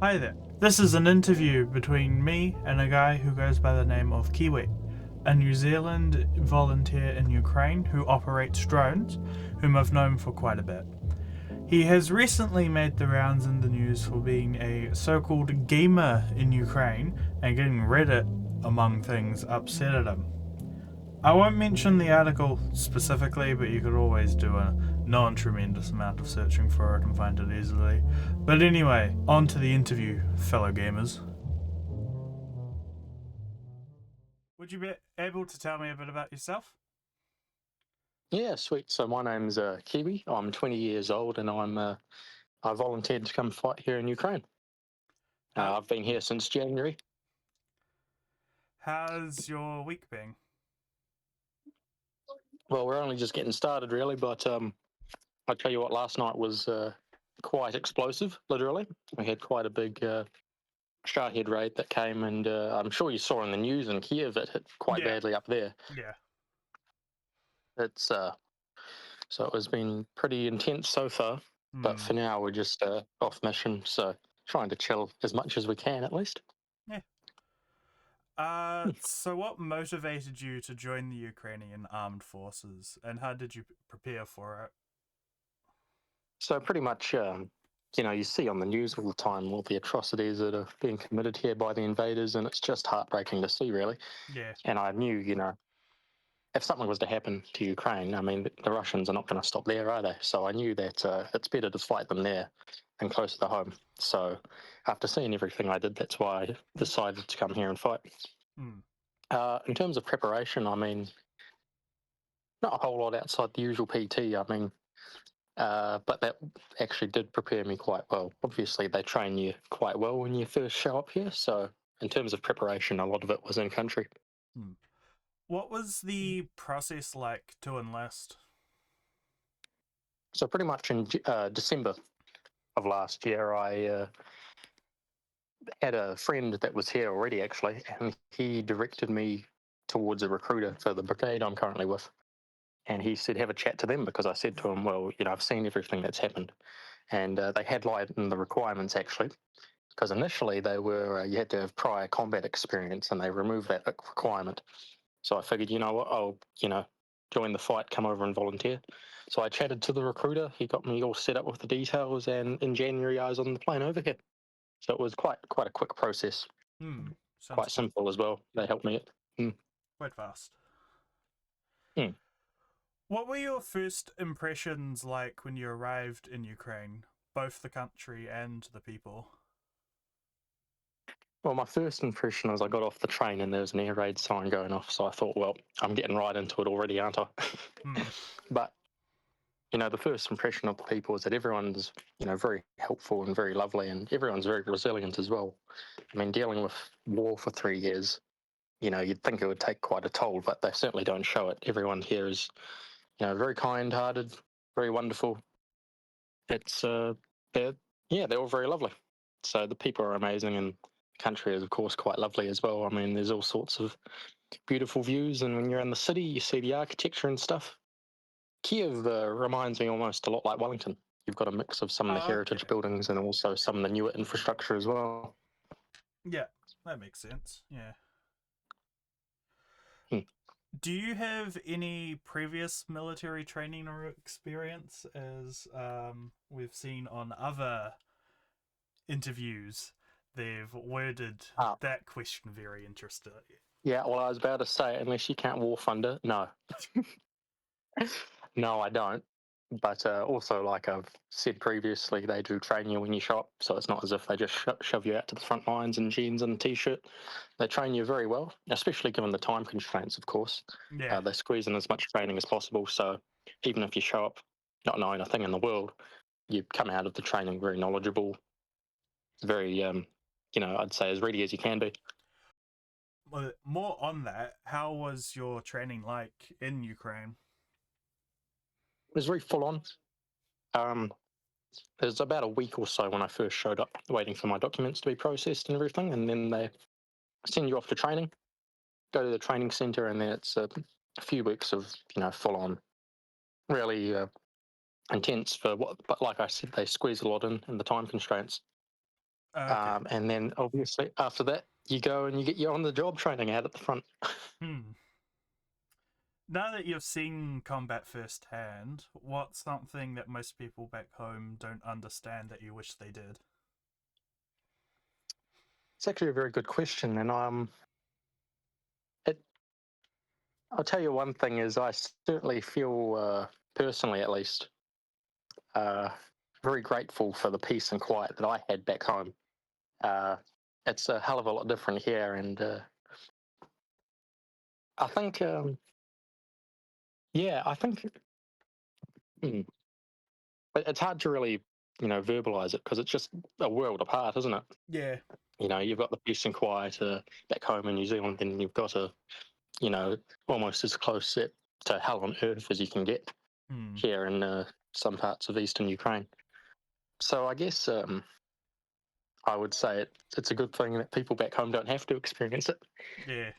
Hi there. This is an interview between me and a guy who goes by the name of Kiwi, a New Zealand volunteer in Ukraine who operates drones, whom I've known for quite a bit. He has recently made the rounds in the news for being a so called gamer in Ukraine and getting Reddit, among things, upset at him. I won't mention the article specifically, but you could always do a non tremendous amount of searching for it and find it easily. But anyway, on to the interview, fellow gamers. Would you be able to tell me a bit about yourself? Yeah, sweet. So my name's Kiwi. I'm 20 years old, and I volunteered to come fight here in Ukraine. How, I've been here since January. how's your week been? Well, we're only just getting started, really. But I tell you what, last night was quite explosive. Literally, we had quite a big Shahed raid that came, and I'm sure you saw in the news in Kiev it hit quite Yeah, badly up there. yeah. It's So it has been pretty intense so far. But Hmm. for now, we're just off mission, so trying to chill as much as we can, at least. Yeah. So what motivated you to join the Ukrainian armed forces, and how did you prepare for it? So pretty much, you see on the news all the time all the atrocities that are being committed here by the invaders, and it's just heartbreaking to see, really. Yeah. And I knew, if something was to happen to Ukraine, I mean, the Russians are not going to stop there, are they? So I knew that it's better to fight them there than closer to home. So after seeing everything I did, that's why I decided to come here and fight. Hmm. In terms of preparation, I mean, not a whole lot outside the usual PT. I mean, but that actually did prepare me quite well. Obviously, they train you quite well when you first show up here. So, in terms of preparation, a lot of it was in country. Hmm. What was the process like to enlist? So, pretty much in December of last year, I had a friend that was here already, actually, and he directed me towards a recruiter for the brigade I'm currently with. And he said, have a chat to them because I said to him, well, I've seen everything that's happened. And they had lied in the requirements, actually. Because initially they were you had to have prior combat experience, and they removed that requirement. So I figured, you know what, I'll join the fight, come over and volunteer. So I chatted to the recruiter. He got me all set up with the details, and in January I was on the plane over here. So it was quite a quick process, Hmm. Sounds quite simple as well. They helped me. Mm. quite fast. Mm. What were your first impressions like when you arrived in Ukraine, both the country and the people? Well, my first impression was I got off the train and there was an air raid sign going off. So I thought, well, I'm getting right into it already, aren't I? Hmm. But the first impression of the people is that everyone's, very helpful and very lovely, and everyone's very resilient as well. I mean, dealing with war for 3 years, you'd think it would take quite a toll, but they certainly don't show it. Everyone here is, very kind-hearted, very wonderful. It's, they're, yeah, they're all very lovely. So the people are amazing, and the country is, of course, quite lovely as well. I mean, there's all sorts of beautiful views, and when you're in the city, you see the architecture and stuff. Kiev reminds me almost a lot like Wellington. You've got a mix of some of the heritage Okay. buildings and also some of the newer infrastructure as well. Yeah, that makes sense. Yeah. Hmm. Do you have any previous military training or experience, as we've seen on other interviews? They've worded Ah, that question very interesting. yeah, well, I was about to say, unless you count War Thunder, no. No, I don't. But also, like I've said previously, they do train you when you show up, so it's not as if they just shove you out to the front lines in jeans and a t-shirt. They train you very well, especially given the time constraints, of course. Yeah. They squeeze in as much training as possible, so even if you show up not knowing a thing in the world, you come out of the training very knowledgeable, very, I'd say as ready as you can be. It Well, more on that, how was your training like in Ukraine? was very full on. Um, it was about a week or so when I first showed up, waiting for my documents to be processed and everything, and then they send you off to training, go to the training center, and then it's a few weeks of full on, really intense for what, but like I said, they squeeze a lot in the time constraints. Okay. And then obviously after that, you go and you get your on the job training out at the front. Hmm. Now that you've seen combat firsthand, what's something that most people back home don't understand that you wish they did? It's actually a very good question, and it, I'll tell you one thing is I certainly feel personally, at least, uh, very grateful for the peace and quiet that I had back home. Uh, it's a hell of a lot different here, and I think, yeah, I think hmm, it's hard to really, verbalize it because it's just a world apart, isn't it? Yeah. You've got the peace and quiet back home in New Zealand, and you've got almost as close to hell on earth as you can get Hmm. here in some parts of eastern Ukraine. So I guess I would say it's a good thing that people back home don't have to experience it. Yeah.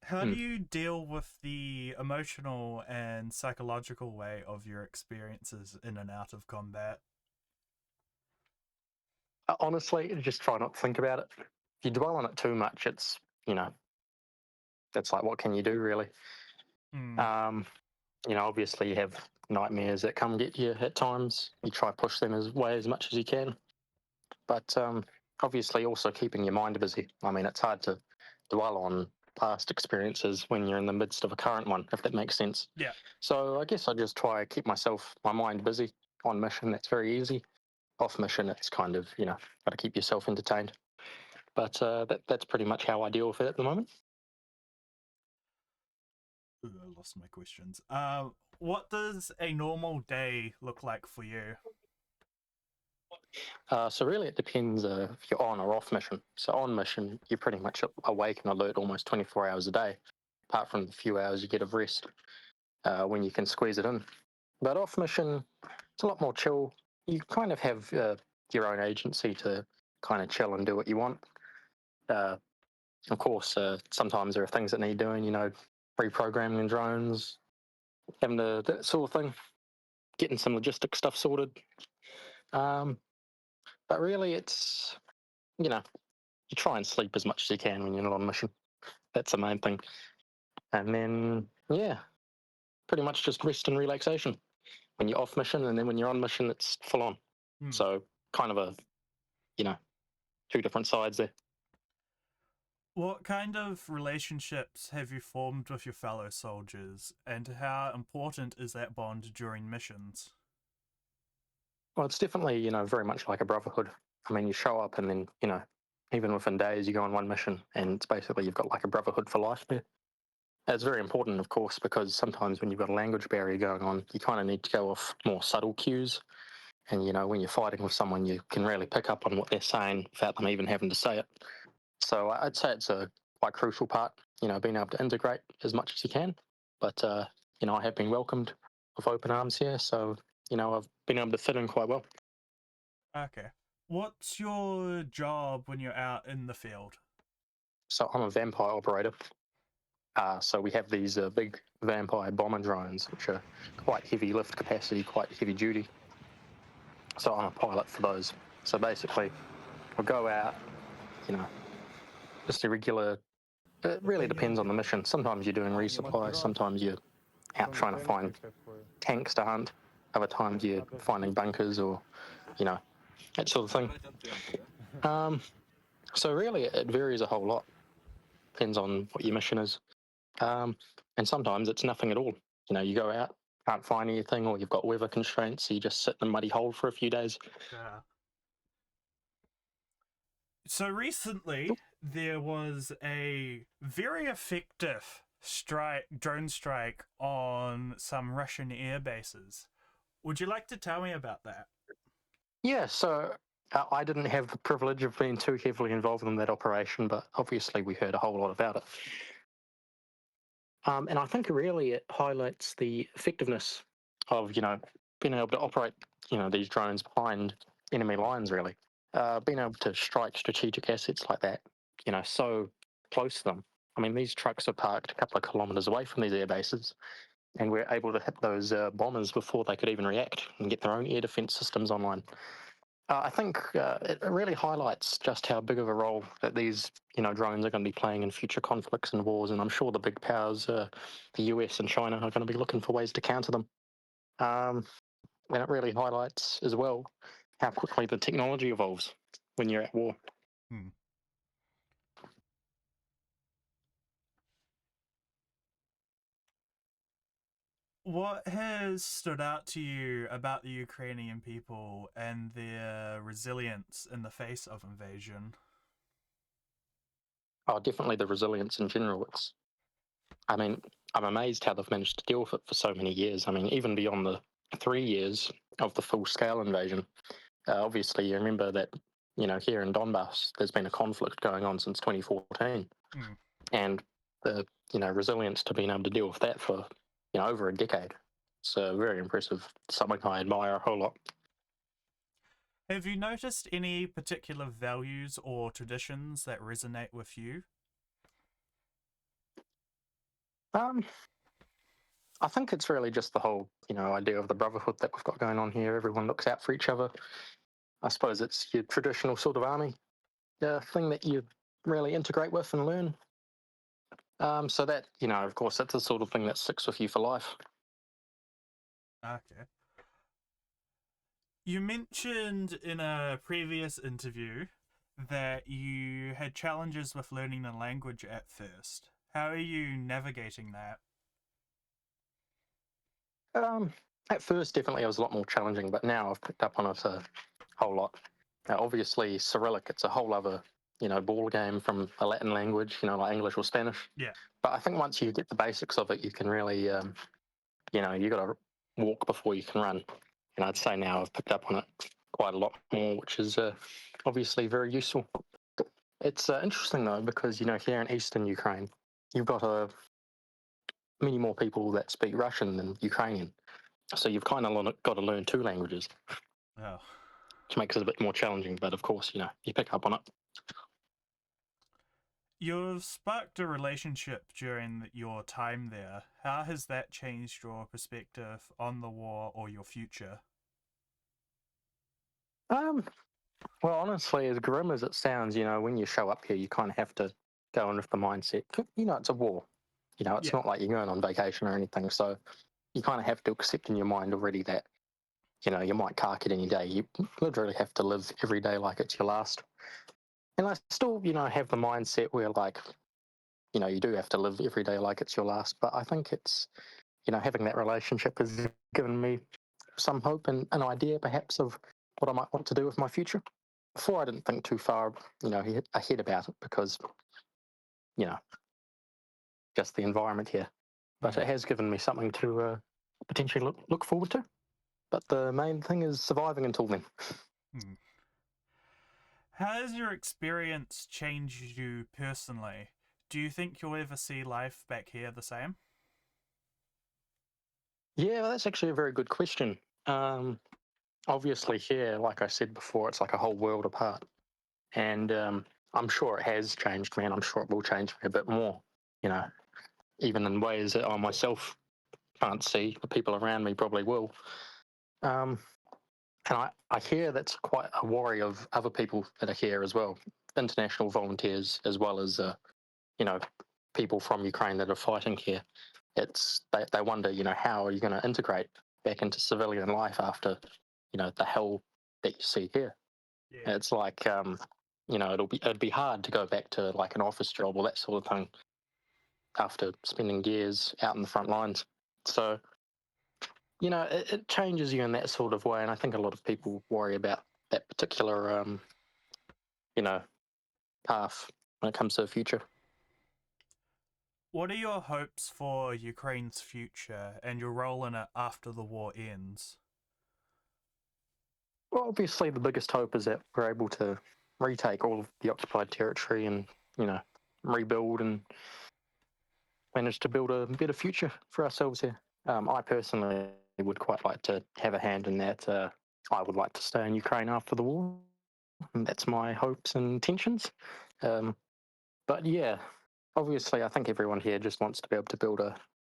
How do Hmm. you deal with the emotional and psychological way of your experiences in and out of combat? Honestly, just try not to think about it. If you dwell on it too much, you know, it's like, what can you do, really? Hmm. Um, obviously you have nightmares that come get you at times. You try to push them as much as you can. But obviously also keeping your mind busy. I mean, it's hard to dwell on past experiences when you're in the midst of a current one, if that makes sense. Yeah. So I guess I just try to keep my mind busy. On mission, that's very easy. Off mission, it's kind of, got to keep yourself entertained. But that's pretty much how I deal with it at the moment. Ooh, I lost my questions. What does a normal day look like for you? So really, it depends if you're on or off mission. So on mission, you're pretty much awake and alert almost 24 hours a day, apart from the few hours you get of rest when you can squeeze it in. But off mission, it's a lot more chill. You kind of have your own agency to kind of chill and do what you want. Uh, of course, sometimes there are things that need doing, reprogramming drones, having that sort of thing, getting some logistic stuff sorted. Um, but really, it's, you know, you try and sleep as much as you can when you're not on mission. That's the main thing. And then, yeah, pretty much just rest and relaxation when you're off mission. And then when you're on mission, it's full on. Hmm. So kind of you know, two different sides there. What kind of relationships have you formed with your fellow soldiers, and how important is that bond during missions? Well, it's definitely, very much like a brotherhood. I mean, you show up and then, even within days, you go on one mission and it's basically you've got like a brotherhood for life there. It's very important, of course, because sometimes when you've got a language barrier going on, you kind of need to go off more subtle cues. And, when you're fighting with someone, you can really pick up on what they're saying without them even having to say it. So I'd say it's a quite crucial part, being able to integrate as much as you can. But, I have been welcomed with open arms here. So, I've been able to fit in quite well. Okay. What's your job when you're out in the field? So I'm a vampire operator. So we have these big vampire bomber drones, which are quite heavy lift capacity, quite heavy duty. So I'm a pilot for those. So basically, we'll go out, you know, just a regular. It really depends on the mission. Sometimes you're doing resupply. Sometimes you're out trying to find tanks to hunt. Other times you're finding bunkers or, you know, that sort of thing. Um, so really, it varies a whole lot. Depends on what your mission is. Um, and sometimes it's nothing at all. You go out, can't find anything, or you've got weather constraints, so you just sit in a muddy hole for a few days. Yeah. So recently, there was a very effective drone strike on some Russian air bases. Would you like to tell me about that? Yeah, so I didn't have the privilege of being too heavily involved in that operation, but obviously we heard a whole lot about it. And I think really it highlights the effectiveness of, being able to operate, these drones behind enemy lines, really. Being able to strike strategic assets like that, so close to them. I mean, these trucks are parked a couple of kilometres away from these air bases, and we're able to hit those bombers before they could even react and get their own air defense systems online. I think it really highlights just how big of a role that these, drones are going to be playing in future conflicts and wars. And I'm sure the big powers, the US and China, are going to be looking for ways to counter them. And it really highlights as well how quickly the technology evolves when you're at war. Hmm. What has stood out to you about the Ukrainian people and their resilience in the face of invasion? Oh, definitely the resilience in general. I mean, I'm amazed how they've managed to deal with it for so many years. I mean, even beyond the 3 years of the full scale invasion. Obviously, you remember that, here in Donbass, there's been a conflict going on since 2014. Hmm. And the, resilience to being able to deal with that for, over a decade. It's very impressive. Something I admire a whole lot. Have you noticed any particular values or traditions that resonate with you? Um, I think it's really just the whole, idea of the brotherhood that we've got going on here. Everyone looks out for each other. I suppose it's your traditional sort of army thing that you really integrate with and learn. So that, of course, that's the sort of thing that sticks with you for life. Okay. You mentioned in a previous interview that you had challenges with learning the language at first. How are you navigating that? Um, at first, definitely, it was a lot more challenging, but now I've picked up on it a whole lot. Obviously, Cyrillic, it's a whole other, ball game from a Latin language, like English or Spanish. Yeah. But I think once you get the basics of it, you can really, you got to walk before you can run. And I'd say now I've picked up on it quite a lot more, which is obviously very useful. It's interesting though, because, here in eastern Ukraine, you've got many more people that speak Russian than Ukrainian. So you've kind of got to learn two languages, Oh. which makes it a bit more challenging. But of course, you pick up on it. You've sparked a relationship during your time there. How has that changed your perspective on the war or your future? Um, well, honestly, as grim as it sounds, when you show up here, you kind of have to go in with the mindset. It's a war. It's Yeah. not like you're going on vacation or anything. So you kind of have to accept in your mind already that, you might cark it any day. You literally have to live every day like it's your last. And I still, have the mindset where, like, you do have to live every day like it's your last. But I think it's, having that relationship has given me some hope and an idea perhaps of what I might want to do with my future. Before I didn't think too far, ahead about it because, you know, just the environment here. But Hmm. it has given me something to potentially look forward to. But the main thing is surviving until then. Hmm. How has your experience changed you personally? Do you think you'll ever see life back here the same? Yeah, well, that's actually a very good question. Um, Obviously, here, like I said before, it's like a whole world apart. And I'm sure it has changed, man. I'm sure it will change me a bit more, you know, even in ways that I myself can't see. The people around me probably will. Um, and I hear that's quite a worry of other people that are here as well, international volunteers, as well as, you know, people from Ukraine that are fighting here. They wonder, how are you going to integrate back into civilian life after, the hell that you see here. Yeah. It's like, it'd be hard to go back to like an office job or that sort of thing after spending years out in the front lines. So, it changes you in that sort of way. And I think a lot of people worry about that particular, you know, path when it comes to the future. What are your hopes for Ukraine's future and your role in it after the war ends? Well, obviously, the biggest hope is that we're able to retake all of the occupied territory and, you know, rebuild and manage to build a better future for ourselves here. I personally would quite like to have a hand in that. I would like to stay in Ukraine after the war, and that's my hopes and intentions. Um, but yeah, obviously, I think everyone here just wants to be able to build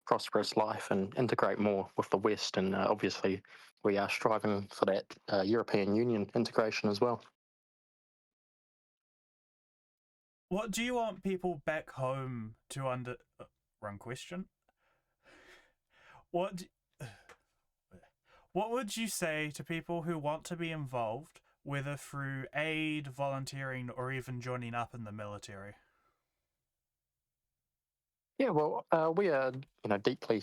prosperous life and integrate more with the West. And obviously, we are striving for that European Union integration as well. What do you want people back home to wrong question. What what would you say to people who want to be involved, whether through aid, volunteering, or even joining up in the military? Yeah, well, we are, deeply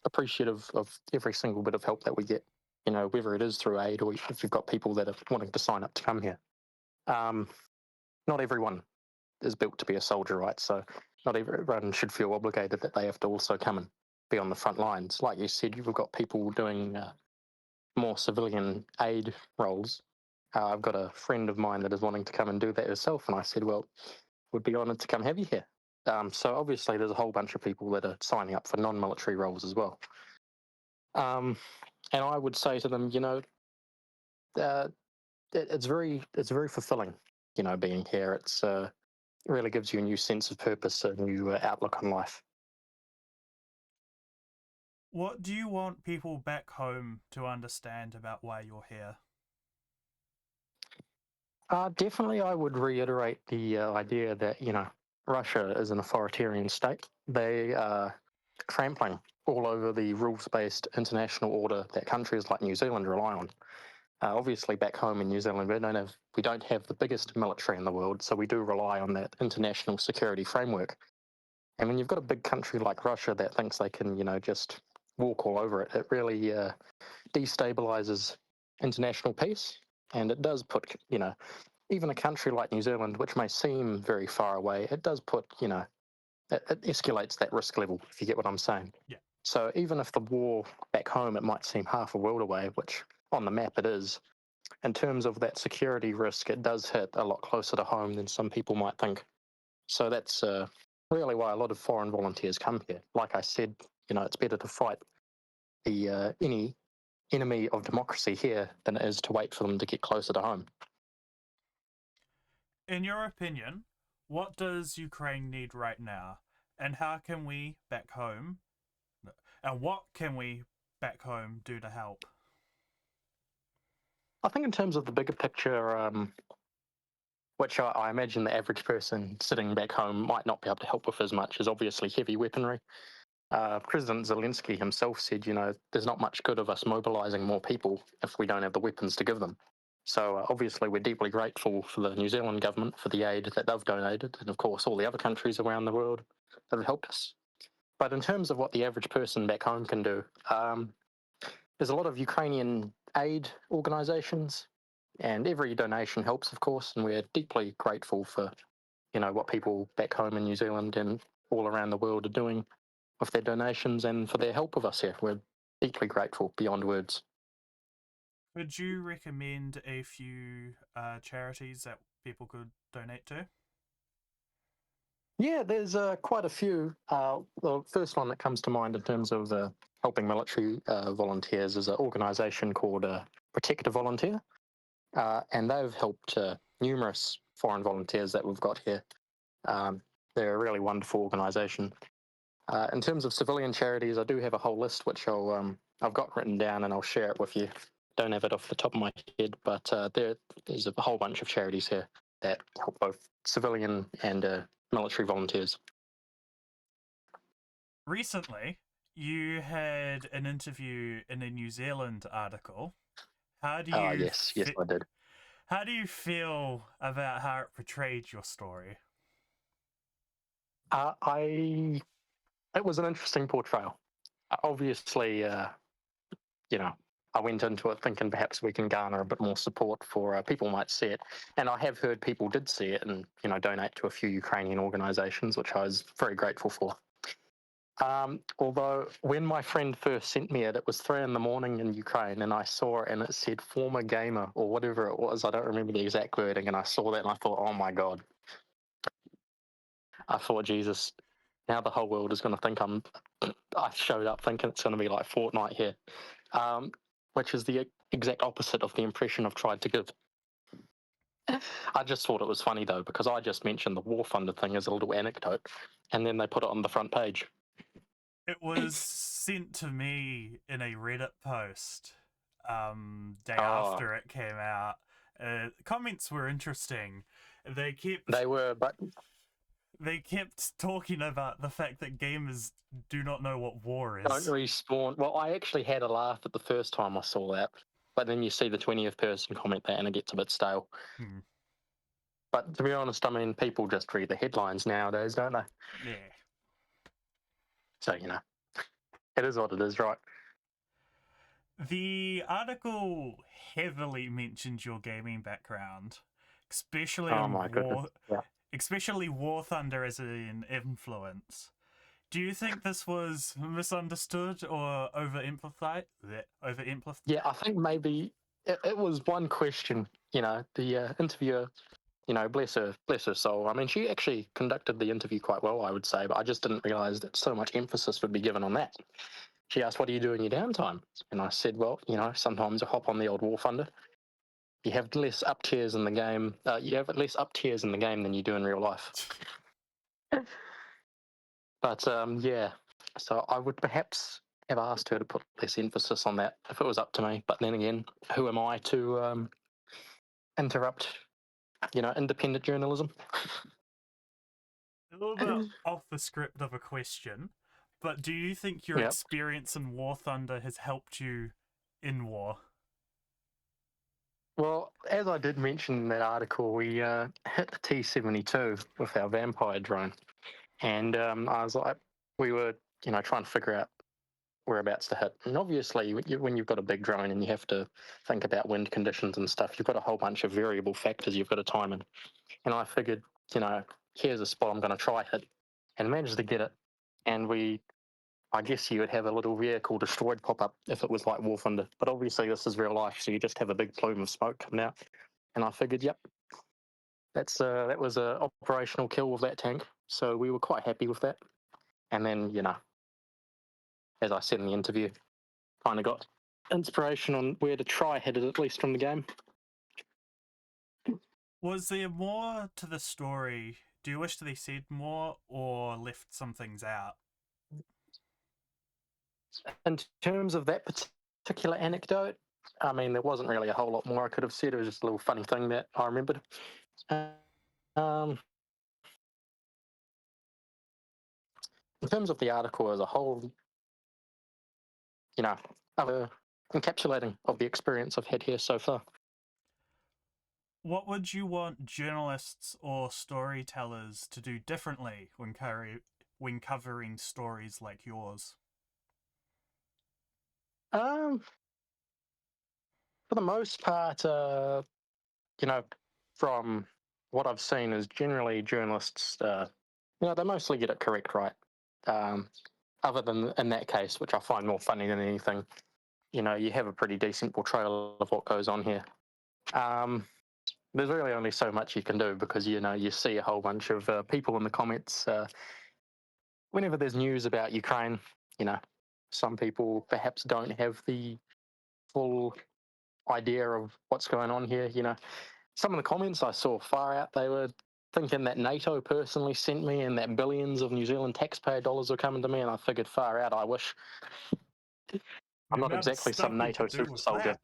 appreciative of every single bit of help that we get. Whether it is through aid or if you've got people that are wanting to sign up to come here. Um, Not everyone is built to be a soldier, right? So not everyone should feel obligated that they have to also come and be on the front lines. Like you said, you've got people doing more civilian aid roles. I've got a friend of mine that is wanting to come and do that herself, and I said, well, would be honoured to come have you here. So obviously, there's a whole bunch of people that are signing up for non-military roles as well. And I would say to them, uh, it's very fulfilling, being here. It really gives you a new sense of purpose, a new outlook on life. What do you want people back home to understand about why you're here? Definitely, I would reiterate the idea that, Russia is an authoritarian state. They are trampling all over the rules-based international order that countries like New Zealand rely on. Obviously, back home in New Zealand, we don't have the biggest military in the world, so we do rely on that international security framework. And when you've got a big country like Russia that thinks they can, just walk all over it, it really destabilizes international peace. And it does put, even a country like New Zealand, which may seem very far away, it does put, it escalates that risk level, if you get what I'm saying. Yeah. So even if the war back home, it might seem half a world away, which on the map it is, in terms of that security risk, it does hit a lot closer to home than some people might think. So that's really why a lot of foreign volunteers come here. Like I said, it's better to fight any enemy of democracy here than it is to wait for them to get closer to home. In your opinion, what does Ukraine need right now? And how can we back home? And what can we back home do to help? I think in terms of the bigger picture, which I imagine the average person sitting back home might not be able to help with as much, is obviously heavy weaponry. President Zelensky himself said, there's not much good of us mobilizing more people if we don't have the weapons to give them. So obviously, we're deeply grateful for the New Zealand government for the aid that they've donated, and of course, all the other countries around the world that have helped us. But in terms of what the average person back home can do, there's a lot of Ukrainian aid organisations, and every donation helps, of course, and we're deeply grateful for what people back home in New Zealand and all around the world are doing with their donations and for their help with us here. We're deeply grateful beyond words. Could you recommend a few charities that people could donate to? Yeah, there's quite a few. The first one that comes to mind in terms of helping military volunteers is an organisation called Protect a Volunteer, and they've helped numerous foreign volunteers that we've got here. They're a really wonderful organisation. In terms of civilian charities, I do have a whole list which I've got written down and I'll share it with you. Don't have it off the top of my head, but there's a whole bunch of charities here that help both civilian and military volunteers. Recently, you had an interview in a New Zealand article. How do you Yes, I did. how do you feel about how it portrayed your story? I It was an interesting portrayal. Obviously, I went into it thinking perhaps we can garner a bit more support for people might see it, and I have heard people did see it and donate to a few Ukrainian organisations, which I was very grateful for. Although when my friend first sent me it, it was 3 a.m. in Ukraine, and I saw it and it said former gamer or whatever it was. I don't remember the exact wording, and I saw that and I thought, oh my god. I thought, Jesus, now the whole world is going to think I showed up thinking it's going to be like Fortnite here, which is the exact opposite of the impression I've tried to give. I just thought it was funny though, because I just mentioned the war funded thing as a little anecdote, and then they put it on the front page. It was sent to me in a Reddit post day Oh, after it came out. Comments were interesting. They kept they were, but they kept talking about the fact that gamers do not know what war don't is. respawn. Well, I actually had a laugh at the first time I saw that, but then you see the 20th person comment that and it gets a bit stale. Hmm. But to be honest, I mean, people just read the headlines nowadays, don't they? Yeah. So, it is what it is, right? The article heavily mentioned your gaming background, especially Oh in my goodness. War, Yeah. especially War Thunder as an influence. Do you think this was misunderstood or overemphasized? Yeah, I think maybe it was one question, the interviewer, bless her soul. I mean, she actually conducted the interview quite well, I would say, but I just didn't realize that so much emphasis would be given on that. She asked, "What do you do in your downtime?" And I said, "Well, sometimes I hop on the old War Thunder. You have less up tiers in the game. You have less up tiers in the game than you do in real life." But yeah, so I would perhaps have asked her to put less emphasis on that if it was up to me. But then again, who am I to interrupt, independent journalism? A little bit off the script of a question, but do you think your Yeah. experience in War Thunder has helped you in war? Well, as I did mention in that article, we hit the T-72 with our vampire drone, and I was like, we were, trying to figure out whereabouts to hit. And obviously, when you've got a big drone and you have to think about wind conditions and stuff, you've got a whole bunch of variable factors you've got to time in. And I figured, here's a spot I'm going to try hit, and managed to get it. And I guess you would have a little vehicle destroyed pop up if it was like War Thunder. But obviously, this is real life, so you just have a big plume of smoke coming out. And I figured, yep, that was a operational kill with that tank. So we were quite happy with that. And then, as I said in the interview, kind of got inspiration on where to try hit it, at least from the game. Was there more to the story? Do you wish they said more or left some things out? In terms of that particular anecdote, I mean, there wasn't really a whole lot more I could have said. It was just a little funny thing that I remembered. Um, in terms of the article as a whole, other encapsulating of the experience I've had here so far. What would you want journalists or storytellers to do differently when covering stories like yours? Um, for the most part, from what I've seen, is generally journalists, they mostly get it correct, right? Um, other than in that case, which I find more funny than anything, you have a pretty decent portrayal of what goes on here. Um, there's really only so much you can do because you see a whole bunch of people in the comments whenever there's news about Ukraine. You know, some people perhaps don't have the full idea of what's going on here. Some of the comments I saw far out. They were thinking that NATO personally sent me and that billions of New Zealand taxpayer dollars were coming to me, and I figured far out. I wish I'm The not amount of exactly some stuff we NATO could do super with soldier. that.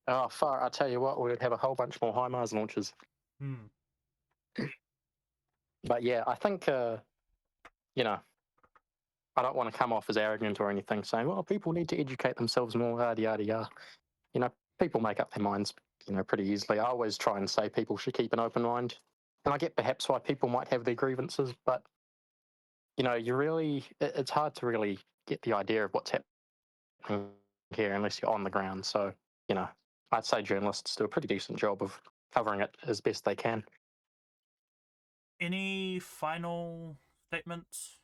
Oh, far! I tell you what, we would have a whole bunch more HIMARS launches. Hmm. But yeah, I think you know I don't want to come off as arrogant or anything, saying, well, people need to educate themselves more, yada, yada, yada. People make up their minds, pretty easily. I always try and say people should keep an open mind. And I get perhaps why people might have their grievances, but, it's hard to really get the idea of what's happening here unless you're on the ground. So, I'd say journalists do a pretty decent job of covering it as best they can. Any final statements?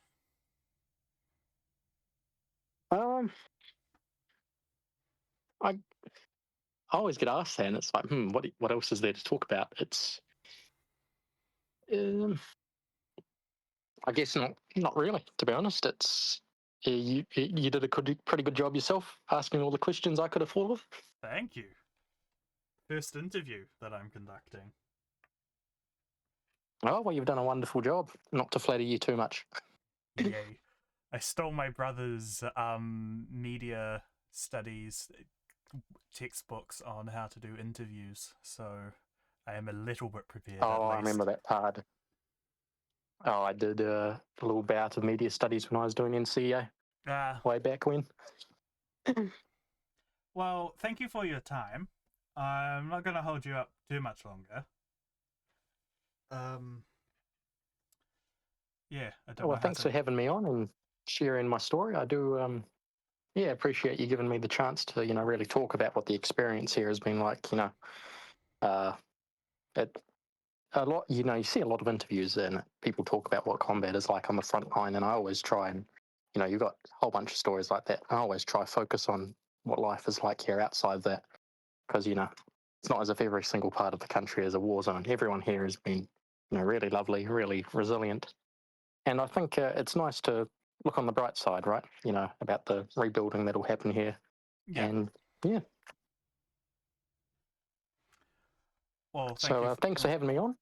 Um, I I always get asked that, and it's like, what else is there to talk about? It's, um, I guess not really. To be honest, it's you did a pretty good job yourself asking all the questions I could have thought of. Thank you. First interview that I'm conducting. Oh well, you've done a wonderful job. Not to flatter you too much. Yay. I stole my brother's media studies textbooks on how to do interviews, so I am a little bit prepared at Oh, I remember least. that part. Oh, I did a little bout of media studies when I was doing NCEA Ah, way back when. well, thank you for your time. I'm not going to hold you up too much longer. Um, yeah, I don't know Well, how thanks for to. having me on and sharing my story. I do, yeah, appreciate you giving me the chance to, really talk about what the experience here has been like. Uh, it, a lot, you see a lot of interviews and people talk about what combat is like on the front line, and I always try and, you've got a whole bunch of stories like that. I always try focus on what life is like here outside that, because it's not as if every single part of the country is a war zone. Everyone here has been, really lovely, really resilient, and I think it's nice to look on the bright side, right? About the rebuilding that'll happen here, Yeah. and yeah. Well, thank So you. thanks for having me on.